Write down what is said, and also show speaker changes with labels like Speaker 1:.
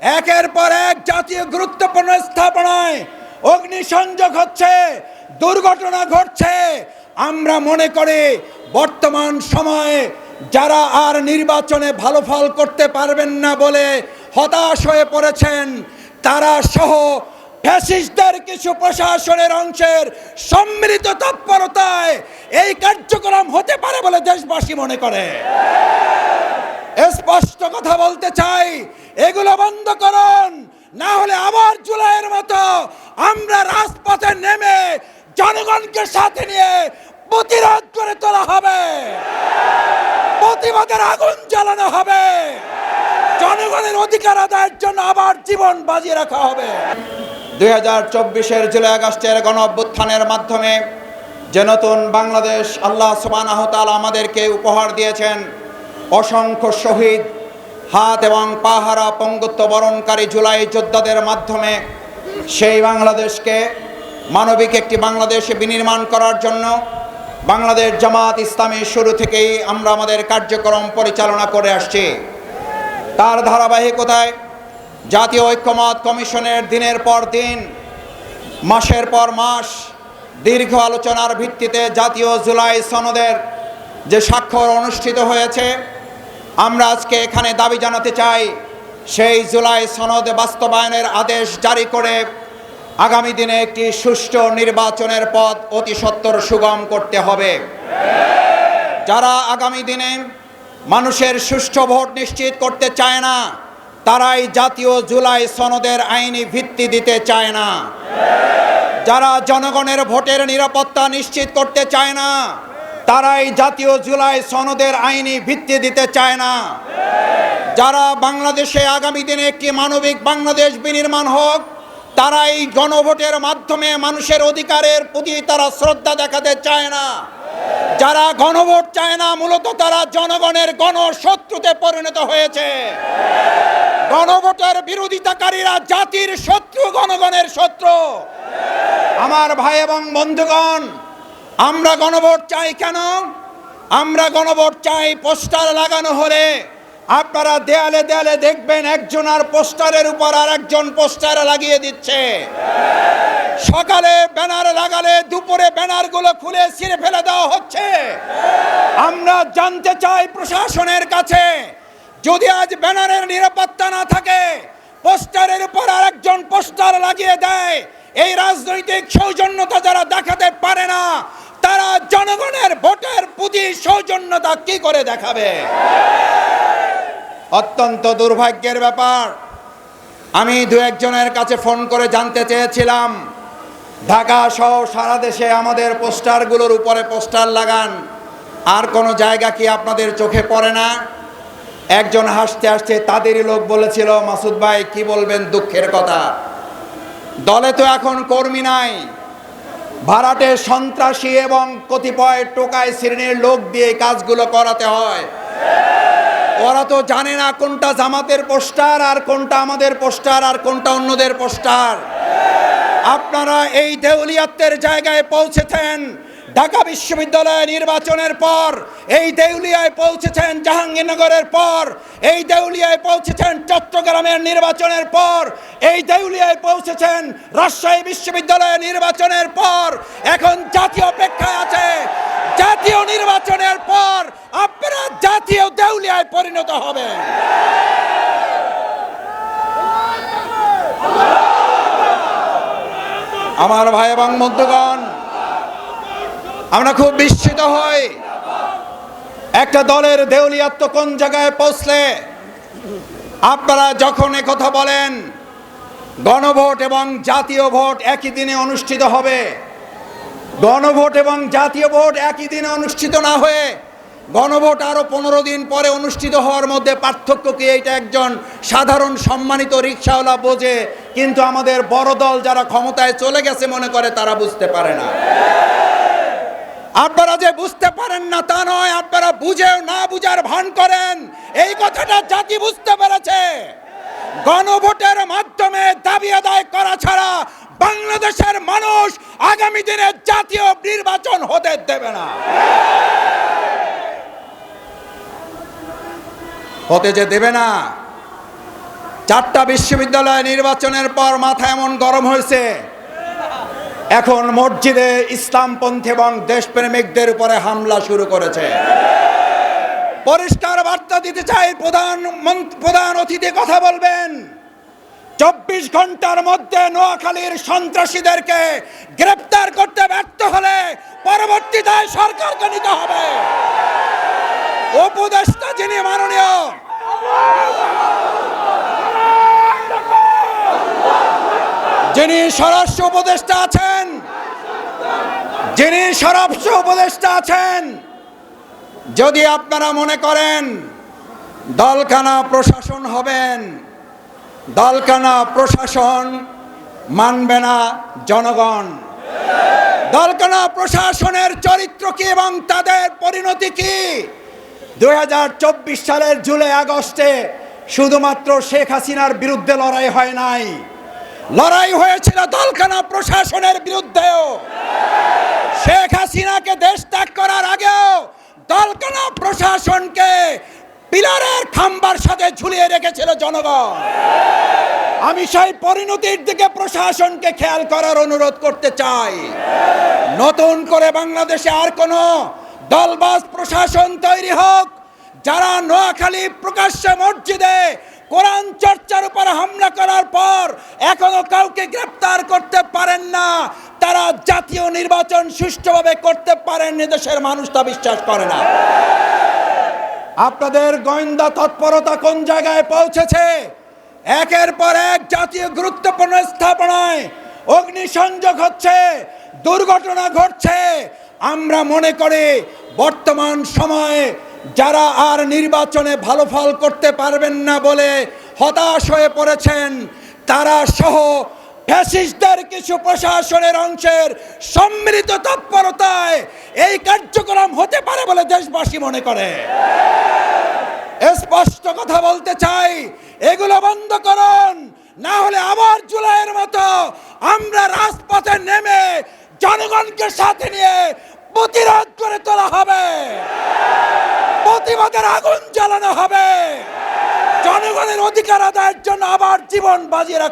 Speaker 1: একের পর এক জাতীয় গুরুত্বপূর্ণ স্থাপনায় অগ্নিসংযোগ হচ্ছে, দুর্ঘটনা ঘটছে। আমরা মনে করি বর্তমান সময়ে যারা আর নির্বাচনে ভালো ফল করতে পারবেন না বলে হতাশ হয়ে পড়েছেন, তারা সহ ফ্যাসিস্টদের কিছু প্রশাসনের অংশের সম্মিলিত তৎপরতায় এই কার্যক্রম হতে পারে বলে দেশবাসী মনে করে। স্পষ্ট কথা বলতে চাই, এগুলো বন্ধ করুন, না হলে আবার জুলাইয়ের মতো আমরা রাজপথে নেমে জনগণকে সাথে নিয়ে প্রতিরোধ করে তোলা হবে, প্রতিবাদের আগুন জ্বালানো হবে, জনগণের অধিকার আদায়ের জন্য আবার জীবন বাজি রাখা হবে। 2024-এর জুলাই আগস্টের গণ অভ্যুত্থানের মাধ্যমে যে নতুন বাংলাদেশ আল্লাহ সুবহানাহু ওয়া তাআলা আমাদেরকে উপহার দিয়েছেন, অসংখ্য শহীদ, হাত এবং পা হারা পঙ্গুত্ব বরণকারী জুলাই যোদ্ধাদের মাধ্যমে সেই বাংলাদেশকে মানবিক একটি বাংলাদেশে বিনির্মাণ করার জন্য বাংলাদেশ জামাত ইসলামী শুরু থেকেই আমরা আমাদের কার্যক্রম পরিচালনা করে আসছি। তার ধারাবাহিকতায় জাতীয় ঐক্যমত কমিশনের দিনের পর দিন, মাসের পর মাস দীর্ঘ আলোচনার ভিত্তিতে জাতীয় জুলাই সনদের যে স্বাক্ষর অনুষ্ঠিত হয়েছে, আমরা আজকে এখানে দাবি জানাতে চাই সেই জুলাই সনদ বাস্তবায়নের আদেশ জারি করে আগামী দিনে একটি সুষ্ঠু নির্বাচনের পথ অতি সত্বর সুগম করতে হবে। যারা আগামী দিনে মানুষের সুষ্ঠু ভোট নিশ্চিত করতে চায় না, তারাই জাতীয় জুলাই সনদের আইনি ভিত্তি দিতে চায় না। যারা জনগণের ভোটের নিরাপত্তা নিশ্চিত করতে চায় না, তারাই জাতীয় জুলাই সনদের আইনি ভিত্তি দিতে চায় না। যারা বাংলাদেশে আগামী দিনে একটি মানবিক বাংলাদেশ বিনির্মাণ হোক, তারাই গণভোটের মাধ্যমে মানুষের অধিকারের প্রতি তারা শ্রদ্ধা দেখাতে চায় না। যারা গণভোট চায় না, মূলত তারা জনগণের গণশত্রুতে পরিণত হয়েছে। গণভোটের বিরোধিতাকারীরা জাতির শত্রু, জনগণের শত্রু। আমার ভাই এবং বন্ধুগণ, আমরা গণভোট চাই কেন? আমরা গণভোট চাই পোস্টার লাগানো হলে আপনারা দেয়ালে দেয়ালে দেখবেন একজন আর পোস্টারের উপর আর একজন পোস্টার লাগিয়ে দিচ্ছে। সকালে ব্যানার লাগালে দুপুরে ব্যানারগুলো খুলে ছিঁড়ে ফেলে দেওয়া হচ্ছে। আমরা জানতে চাই প্রশাসনের কাছে, যদি আজ ব্যানারের নিরাপত্তা না থাকে, পোস্টারের উপর আর একজন পোস্টার লাগিয়ে দেয়, এই রাজনৈতিক সৌজন্যতা যারা দেখাতে পারে না, তারা জনগণের ভোটের প্রতি সৌজন্যতা কি করে দেখাবে? অত্যন্ত দুর্ভাগ্যের ব্যাপার। আমি দু একজনের কাছে ফোন করে জানতে চেয়েছিলাম, ঢাকা সহ সারা দেশে আমাদের পোস্টারগুলোর উপরে পোস্টার লাগান, আর কোনো জায়গা কি আপনাদের চোখে পড়ে না? একজন হাসতে হাসতে তাদেরই লোক বলেছিল, মাসুদ ভাই কি বলবেন, দুঃখের কথা, দলে তো এখন কর্মী নাই, ভাড়াটে সন্ত্রাসী এবং কতিপয় টোকাই শ্রেণীর লোক দিয়ে কাজগুলো করাতে হয়। ওরা তো জানে না কোনটা জামাতের পোস্টার আর কোনটা আমাদের পোস্টার আর কোনটা অন্যদের পোস্টার। আপনারা এই দেউলিয়াত্বের জায়গায় পৌঁছেছেন ঢাকা বিশ্ববিদ্যালয় নির্বাচনের পর, এই দেউলিয়ায় পৌঁছেছেন জাহাঙ্গীরনগরের পর, এই দেউলিয়ায় পৌঁছেছেন চট্টগ্রামের নির্বাচনের পর, এই দেউলিয়ায় পৌঁছেছেন রাজশাহী বিশ্ববিদ্যালয় নির্বাচনের পর। এখন জাতীয় অপেক্ষায় আছে, জাতীয় নির্বাচনের পর আপনারা জাতীয় দেউলিয়ায় পরিণত হবেন। আমার ভাই এবং বন্ধুগণ, আমরা খুব বিস্মিত হই একটা দলের দেউলিয়াত্ব কোন জায়গায় পৌঁছলে। আপনারা যখন একথা বলেন গণভোট এবং জাতীয় ভোট একই দিনে অনুষ্ঠিত হবে, গণভোট এবং জাতীয় ভোট একই দিনে অনুষ্ঠিত না হয়ে গণভোট আরো 15 দিন পরে অনুষ্ঠিত হওয়ার মধ্যে পার্থক্য কি? এইটা একজন সাধারণ সম্মানিত রিকশাওয়ালা বোঝে, কিন্তু আমাদের বড় দল যারা ক্ষমতায় চলে গেছে মনে করে তারা বুঝতে পারে না। আপনারা যে বুঝতে পারেন না তা নয়, আপনারা বুঝেও না বুঝার ভান করেন, এই কথাটা জাতি বুঝতে পেরেছে। গণভোটের মাধ্যমে দাবি আদায় করা ছাড়া বাংলাদেশের মানুষ আগামী দিনে জাতীয় নির্বাচন হতে দেবে না। হতে যে দেবে না, 4টা বিশ্ববিদ্যালয় নির্বাচনের পর মাথা এমন গরম হয়েছে, এখন মসজিদে ইসলামপন্থী এবং দেশপ্রেমিকদের উপরে হামলা শুরু করেছে। পরিষ্কার বার্তা দিতে চাই, প্রধান অতিথি কথা বলবেন, 24 ঘন্টার মধ্যে নোয়াখালীর সন্ত্রাসীদেরকে গ্রেপ্তার করতে ব্যর্থ হলে পরবর্তী দায় সরকারকে নিতে হবে। উপদেষ্টা যিনি মাননীয় যিনি স্বরাষ্ট্র উপদেষ্টা আছেন, যদি আপনারা মনে করেন দলকানা প্রশাসন হবেন, দলকানা প্রশাসন মানবে না জনগণ। দলকানা প্রশাসনের চরিত্র কি এবং তাদের পরিণতি কি? 2024 সালের জুলাই আগস্টে শুধুমাত্র শেখ হাসিনার বিরুদ্ধে লড়াই হয় নাই, লড়াই হয়েছিল দলকানা প্রশাসনের বিরুদ্ধেও। শেখ হাসিনাকে দেশ ত্যাগ করার আগেও দলকানা প্রশাসনকে পিলারের খাম্বার সাথে ঝুলিয়ে রেখেছিল জনগণ। আমি সেই পরিণতির দিকে প্রশাসনকে খেয়াল করার অনুরোধ করতে চাই। নতুন করে বাংলাদেশে আর কোনো দলবাজ প্রশাসন তৈরি হোক, যারা নোয়াখালী প্রকাশ্যে মসজিদে কোরআন চর্চার উপর হামলা করার পর এখনো কাউকে গ্রেফতার করতে পারেন না, তারা জাতীয় নির্বাচন সুষ্ঠুভাবে করতে পারেন, দেশের মানুষ তা বিশ্বাস করে না। আপনাদের গোয়েন্দা তৎপরতা কোন জায়গায় পৌঁছেছে? একের পর এক জাতীয় গুরুত্বপূর্ণ স্থাপনায় অগ্নিসংযোগ হচ্ছে, দুর্ঘটনা ঘটছে। আমরা মনে করি বর্তমান সময়ে যারা আর নির্বাচনে ভালো ফল করতে পারবেন না বলে হতাশ হয়ে পড়েছেন, তারা সহ ফ্যাসিস্টদের কিছু প্রশাসনের অংশের সম্মিলিত তৎপরতায় এই কার্যক্রম হতে পারে বলে দেশবাসী মনে করে। স্পষ্ট কথা বলতে চাই, এগুলো বন্ধ করুন, না হলে আবার জুলাইয়ের মতো আমরা রাজপথে নেমে জনগণকে সাথে নিয়ে প্রতিরোধ করে তোলা হবে, প্রতিবাদের আগুন জ্বালানো হবে, জনগণের অধিকার আদায়ের জন্য আবার জীবন বাজি রাখা